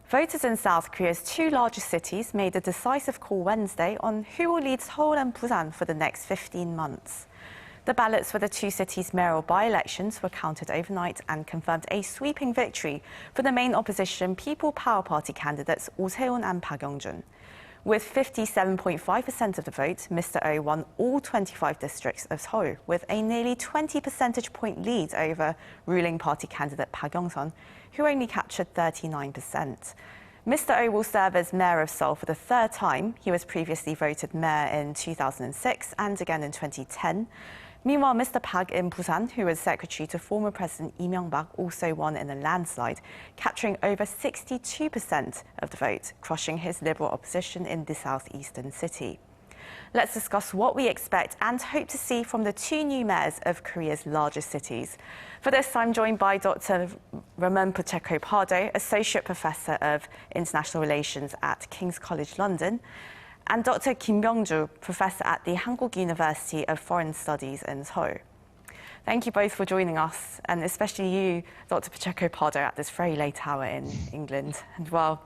Voters in South Korea's two largest cities made a decisive call Wednesday on who will lead Seoul and Busan for the next 15 months. The ballots for the two cities' mayoral by-elections were counted overnight and confirmed a sweeping victory for the main opposition People Power Party candidates Se-hoon and Byoung-joo. With 57.5% of the vote, Mr. Oh won all 25 districts of Seoul, with a nearly 20 percentage point lead over ruling party candidate Byoung-joo, who only captured 39%. Mr. Oh will serve as Mayor of Seoul for the third time. He was previously voted mayor in 2006 and again in 2010. Meanwhile, Mr. Park in Busan, who was secretary to former President Lee Myung-bak, also won in a landslide, capturing over 62% of the vote, crushing his liberal opposition in the southeastern city. Let's discuss what we expect and hope to see from the two new mayors of Korea's largest cities. For this, I'm joined by Dr. Ramon Pacheco Pardo, Associate Professor of International Relations at King's College London, and Dr. Byoung-joo, Professor at the Hankuk University of Foreign Studies in Seoul. Thank you both for joining us, and especially you, Dr. Pacheco Pardo, at this very late hour in England. And well,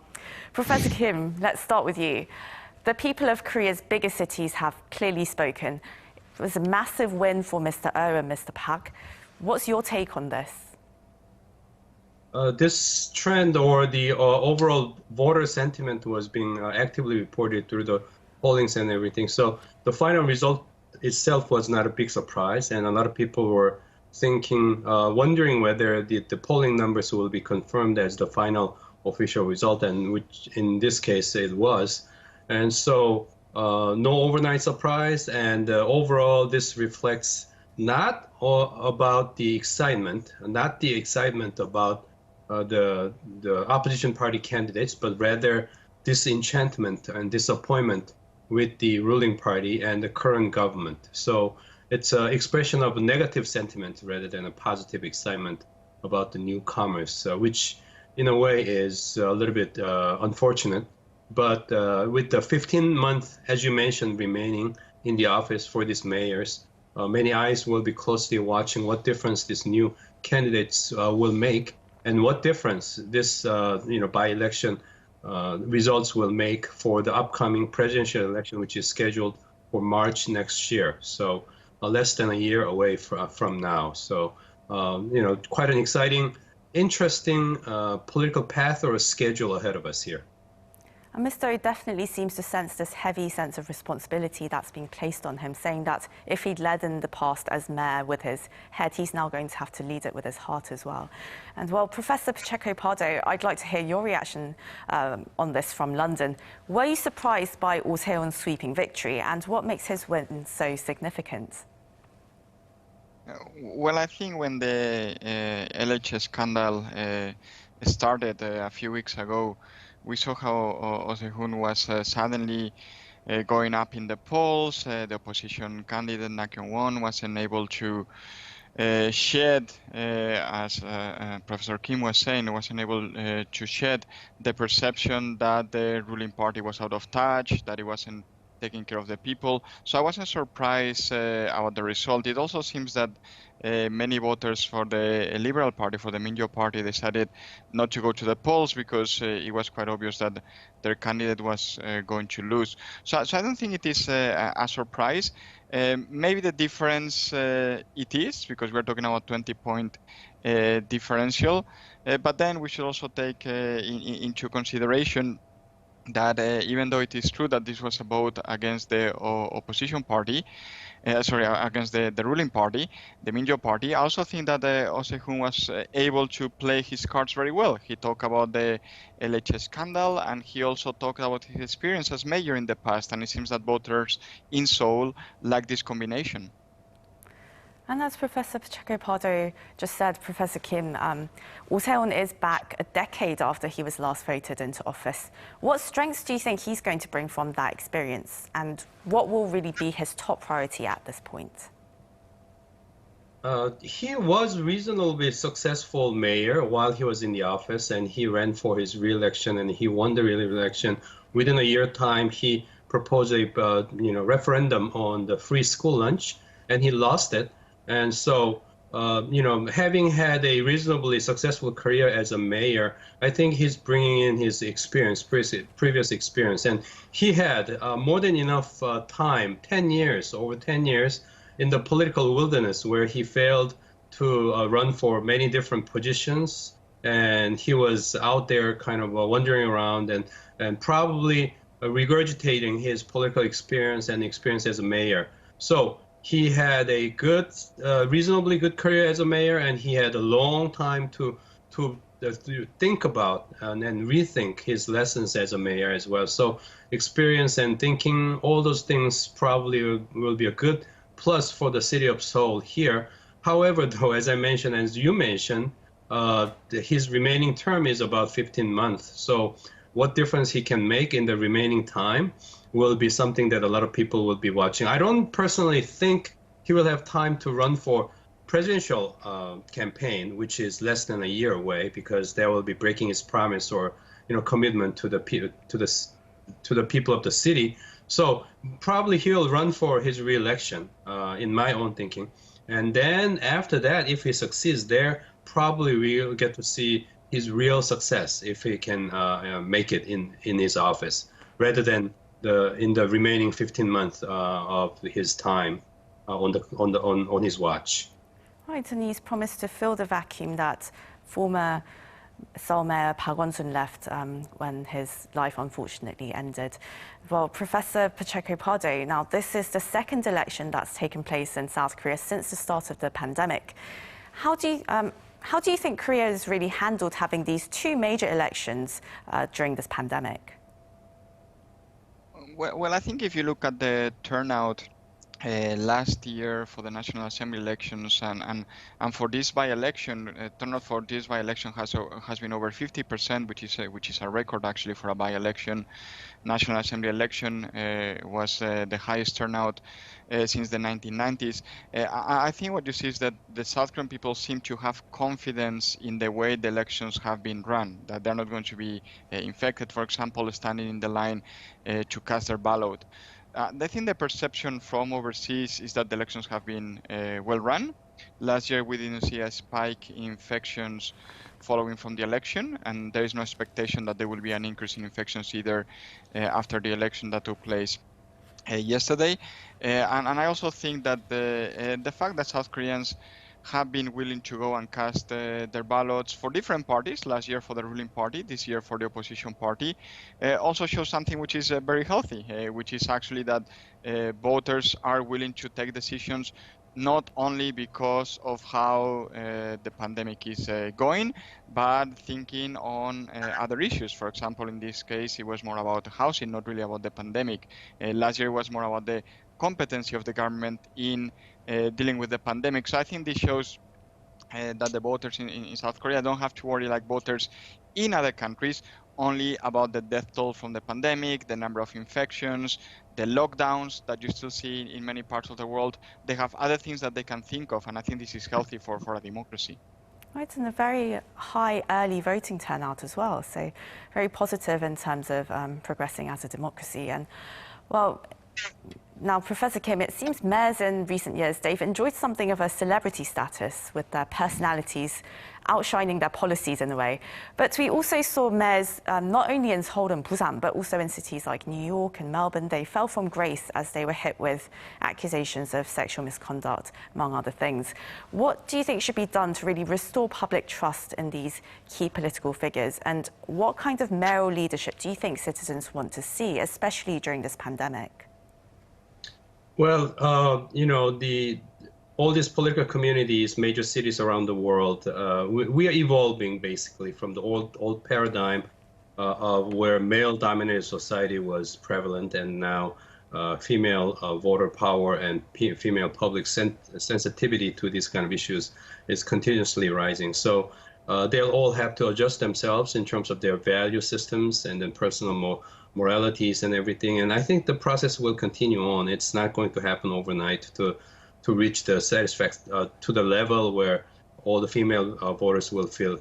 Professor Kim, let's start with you. The people of Korea's biggest cities have clearly spoken. It was a massive win for Mr. Oh and Mr. Park. What's your take on this? This trend or the overall voter sentiment was being actively reported through the pollings and everything. So the final result itself was not a big surprise, and a lot of people were thinking, wondering whether the polling numbers will be confirmed as the final official result, and which in this case it was. And so no overnight surprise, and overall this reflects not about the excitement, not the excitement about the opposition party candidates, but rather disenchantment and disappointment with the ruling party and the current government. So it's an expression of a negative sentiment rather than a positive excitement about the newcomers, which in a way is a little bit unfortunate. But with the 15-month, as you mentioned, remaining in the office for these mayors, many eyes will be closely watching what difference these new candidates will make, and what difference this by-election results will make for the upcoming presidential election, which is scheduled for March next year. So less than a year away from now. So quite an exciting, interesting political path or a schedule ahead of us here. And Mr. Oh definitely seems to sense this heavy sense of responsibility that's being placed on him, saying that if he'd led in the past as mayor with his head, he's now going to have to lead it with his heart as well. And well, Professor Pacheco Pardo, I'd like to hear your reaction on this from London. Were you surprised by Se-hoon's sweeping victory, and what makes his win so significant? Well, I think when the LH scandal started a few weeks ago, we saw how Se-hoon was suddenly going up in the polls. The opposition candidate, Na Kyung-won, wasn't able to shed, as Professor Kim was saying, wasn't able to shed the perception that the ruling party was out of touch, that it wasn't taking care of the people. So I wasn't surprised about the result. It also seems that many voters for the Liberal Party, for the Byoung-joo party, decided not to go to the polls because it was quite obvious that their candidate was going to lose. So I don't think it is a surprise. Maybe the difference it is, because we're talking about 20-point differential. But then we should also take into consideration that even though it is true that this was a vote against the opposition party, against the ruling party, the Byoung-joo party, I also think that Se-hoon was able to play his cards very well. He talked about the LH scandal, and he also talked about his experience as mayor in the past, and it seems that voters in Seoul like this combination. And as Professor Pacheco Pardo just said, Professor Kim, Se-hoon is back a decade after he was last voted into office. What strengths do you think he's going to bring from that experience, and what will really be his top priority at this point? He was reasonably successful mayor while he was in the office, and he ran for his re-election, and he won the re-election. Within a year time, he proposed a referendum on the free school lunch, and he lost it. And so having had a reasonably successful career as a mayor, I think he's bringing in his experience, previous experience. And he had more than enough time, 10 years, over 10 years, in the political wilderness where he failed to run for many different positions. And he was out there kind of wandering around and probably regurgitating his political experience and experience as a mayor. So he had a good, reasonably good career as a mayor, and he had a long time to think about and rethink his lessons as a mayor as well. So experience and thinking, all those things probably will be a good plus for the city of Seoul here. However, though, as I mentioned, as you mentioned, his remaining term is about 15 months. So what difference he can make in the remaining time will be something that a lot of people will be watching. I don't personally think he will have time to run for presidential campaign, which is less than a year away, because that will be breaking his promise or commitment to the people of the city. So probably he'll run for his re-election, in my own thinking. And then after that, if he succeeds there, probably we'll get to see his real success if he can make it in his office, rather than in the remaining 15 months of his time on his watch. Right, and he's promised to fill the vacuum that former Seoul Mayor Park Won-soon left when his life unfortunately ended. Well, Professor Pacheco Pardo, now this is the second election that's taken place in South Korea since the start of the pandemic. How do you think Korea has really handled having these two major elections during this pandemic? Well, I think if you look at the turnout last year for the National Assembly elections and for this by-election, turnout for this by-election has been over 50%, which is a record actually for a by-election. National Assembly election was the highest turnout since the 1990s. I think what you see is that the South Korean people seem to have confidence in the way the elections have been run, that they're not going to be infected, for example, standing in the line to cast their ballot. I think the perception from overseas is that the elections have been well run. Last year, we didn't see a spike in infections following from the election, and there is no expectation that there will be an increase in infections either after the election that took place yesterday. And I also think that the fact that South Koreans have been willing to go and cast their ballots for different parties, last year for the ruling party, this year for the opposition party, also shows something which is very healthy, which is actually that voters are willing to take decisions not only because of how the pandemic is going, but thinking on other issues. For example, in this case, it was more about housing, not really about the pandemic. Last year was more about the competency of the government in dealing with the pandemic. So I think this shows that the voters in South Korea don't have to worry like voters in other countries only about the death toll from the pandemic, the number of infections, the lockdowns that you still see in many parts of the world. They have other things that they can think of, and I think this is healthy for a democracy. Right, and a very high early voting turnout as well, so very positive in terms of progressing as a democracy. And well, now, Professor Kim, it seems mayors in recent years, they've enjoyed something of a celebrity status with their personalities outshining their policies in a way. But we also saw mayors not only in Seoul and Busan, but also in cities like New York and Melbourne. They fell from grace as they were hit with accusations of sexual misconduct, among other things. What do you think should be done to really restore public trust in these key political figures? And what kind of mayoral leadership do you think citizens want to see, especially during this pandemic? Well, all these political communities, major cities around the world, we are evolving basically from the old paradigm of where male-dominated society was prevalent, and now female voter power and female public sensitivity to these kind of issues is continuously rising. So they'll all have to adjust themselves in terms of their value systems and then personal moralities and everything. And I think the process will continue on. It's not going to happen overnight to reach the satisfaction to the level where all the female voters will feel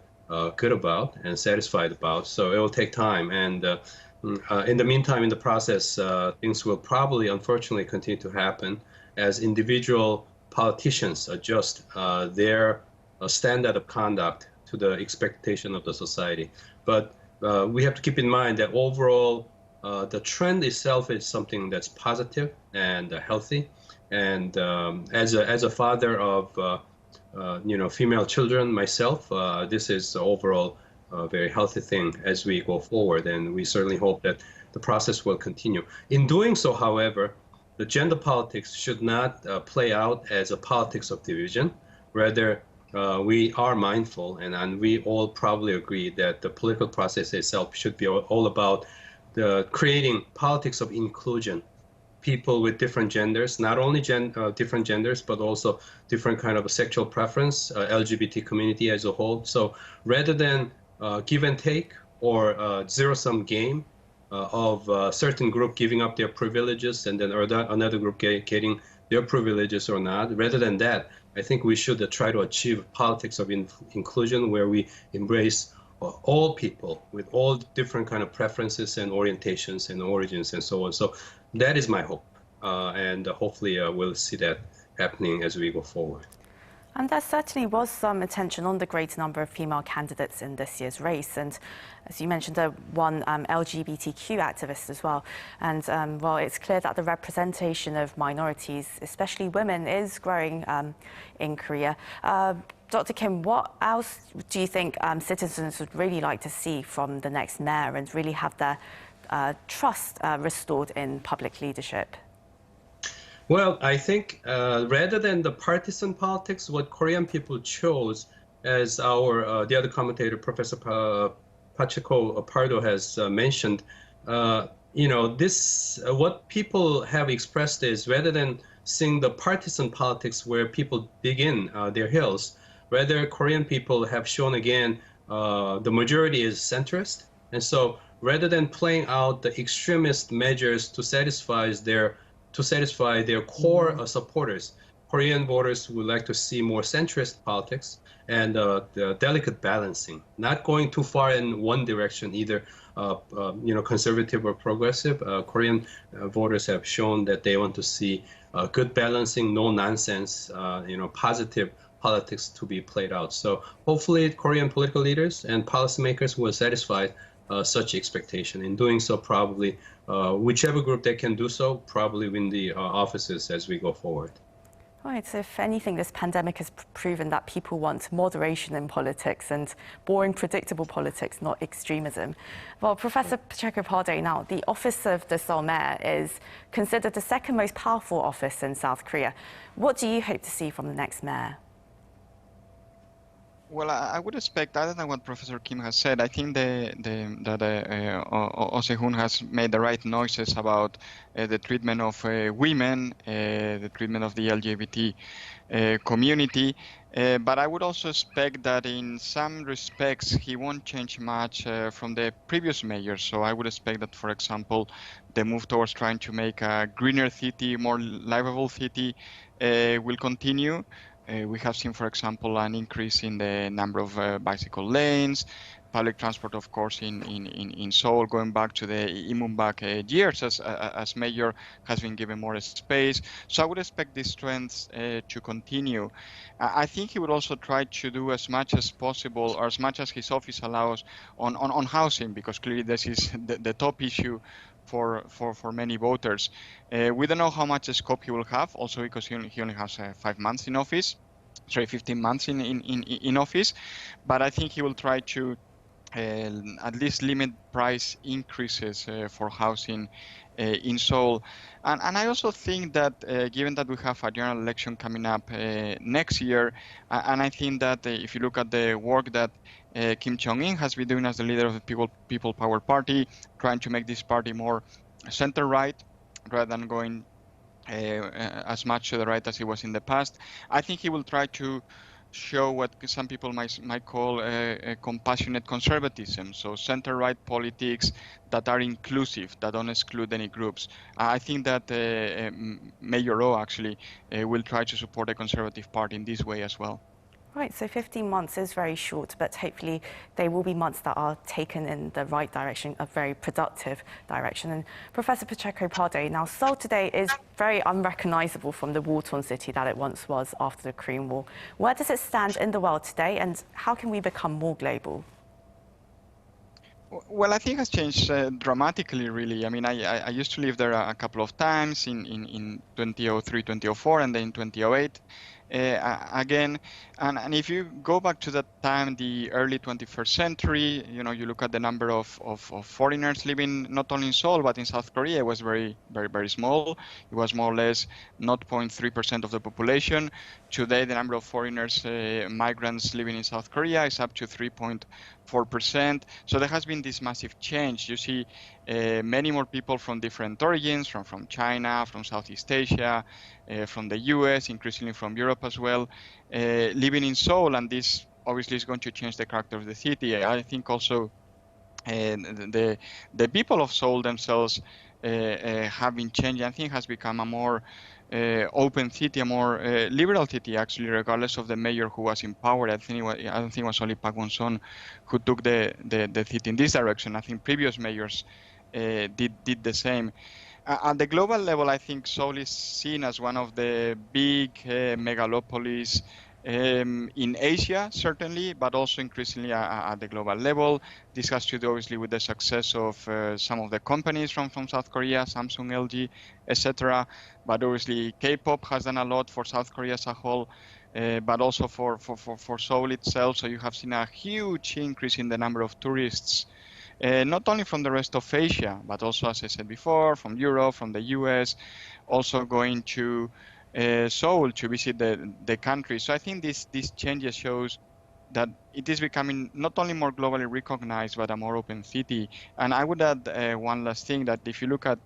good about and satisfied about. So it will take time. And in the meantime, in the process, things will probably, unfortunately, continue to happen as individual politicians adjust their standard of conduct to the expectation of the society. But we have to keep in mind that overall, the trend itself is something that's positive and healthy. And as a father of female children myself, this is overall a very healthy thing as we go forward, and we certainly hope that the process will continue. In doing so, however, the gender politics should not play out as a politics of division. Rather, we are mindful, and we all probably agree that the political process itself should be all about creating politics of inclusion. People with different genders, not only different genders, but also different kind of sexual preference, LGBT community as a whole. So rather than give and take or zero-sum game of a certain group giving up their privileges and then another group getting their privileges or not, rather than that, I think we should try to achieve politics of inclusion where we embrace all people with all different kind of preferences and orientations and origins and so on. So that is my hope, and hopefully we'll see that happening as we go forward. And there certainly was some attention on the greater number of female candidates in this year's race. And as you mentioned, there one LGBTQ activist as well. And well, it's clear that the representation of minorities, especially women, is growing in Korea. Dr. Kim, what else do you think citizens would really like to see from the next mayor and really have their trust restored in public leadership? Well, I think rather than the partisan politics, what Korean people chose, as the other commentator, Professor Pacheco Pardo has mentioned, what people have expressed is rather than seeing the partisan politics where people begin their heels, rather Korean people have shown again the majority is centrist, and so rather than playing out the extremist measures to satisfy their core supporters, Korean voters would like to see more centrist politics and the delicate balancing, not going too far in one direction, either conservative or progressive. Korean voters have shown that they want to see good balancing, no nonsense, positive politics to be played out. So hopefully Korean political leaders and policymakers will satisfy such expectation. In doing so, probably whichever group that can do so, probably win the offices as we go forward. Right, so if anything, this pandemic has proven that people want moderation in politics and boring, predictable politics, not extremism. Well, Professor Pacheco Pardo, now, the office of the Seoul Mayor is considered the second most powerful office in South Korea. What do you hope to see from the next mayor? Well, I would expect, other than what Professor Kim has said, I think that Se-hoon has made the right noises about the treatment of women, the treatment of the LGBT community. But I would also expect that in some respects, he won't change much from the previous mayor. So I would expect that, for example, the move towards trying to make a greener city, more livable city will continue. We have seen, for example, an increase in the number of bicycle lanes, public transport, of course, in Seoul, going back to the Imunbak years as mayor has been given more space. So I would expect these trends to continue. I think he would also try to do as much as possible, or as much as his office allows, on housing, because clearly this is the top issue for many voters. We don't know how much scope he will have, also because he only has 5 months in office, 15 months in office, but I think he will try to at least limit price increases for housing in Seoul. And I also think that given that we have a general election coming up next year, and I think that if you look at the work that Kim Jong-un has been doing as the leader of the People Power Party, trying to make this party more center-right rather than going as much to the right as he was in the past, I think he will try to show what some people might call a compassionate conservatism, so center-right politics that are inclusive, that don't exclude any groups. I think that Mayor O actually will try to support a conservative party in this way as well. Right, so 15 months is very short, but hopefully they will be months that are taken in the right direction, a very productive direction. And Professor Pacheco Pardo, now Seoul today is very unrecognisable from the war-torn city that it once was after the Korean War. Where does it stand in the world today, and how can we become more global? Well, I think it has changed dramatically, really. I mean, I used to live there a couple of times in 2003, 2004, and then in 2008 again. And if you go back to that time, the early 21st century, you look at the number of foreigners living not only in Seoul, but in South Korea, it was very, very, very small. It was more or less 0.3% of the population. Today, the number of foreigners, migrants living in South Korea is up to 3.4%. So there has been this massive change. You see many more people from different origins, from China, from Southeast Asia, from the US, increasingly from Europe as well, living in Seoul, and this obviously is going to change the character of the city. I think also the people of Seoul themselves have been changing. I think it has become a more open city, a more liberal city, actually, regardless of the mayor who was in power. I don't think it was only Park Won-son who took the city in this direction. I think previous mayors did the same. At the global level, I think Seoul is seen as one of the big megalopolis in Asia, certainly, but also increasingly at the global level. This has to do, obviously, with the success of some of the companies from South Korea, Samsung, LG, etc. But obviously, K-pop has done a lot for South Korea as a whole, but also for Seoul itself. So you have seen a huge increase in the number of tourists, not only from the rest of Asia, but also, as I said before, from Europe, from the US, also going to Seoul to visit the country. So I think this changes shows that it is becoming not only more globally recognized, but a more open city. And I would add one last thing, that if you look at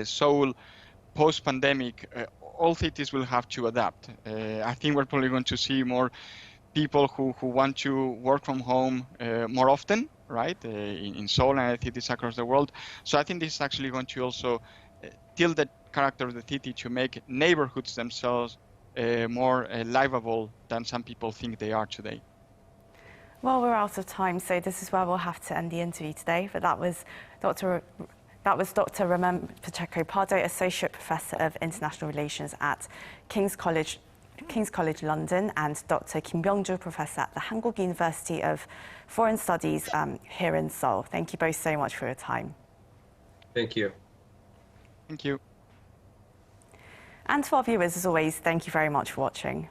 Seoul post-pandemic, all cities will have to adapt. I think we're probably going to see more people who want to work from home more often, right, in Seoul and other cities across the world. So I think this is actually going to also tilt the character of the city to make neighborhoods themselves more livable than some people think they are today. Well, we're out of time, so this is where we'll have to end the interview today. But that was Dr. Ramon Pacheco Pardo, Associate Professor of International Relations at King's College London, and Dr. Byoung-joo, Professor at the Hankuk University of Foreign Studies here in Seoul. Thank you both so much for your time. Thank you. Thank you. And to our viewers, as always, thank you very much for watching.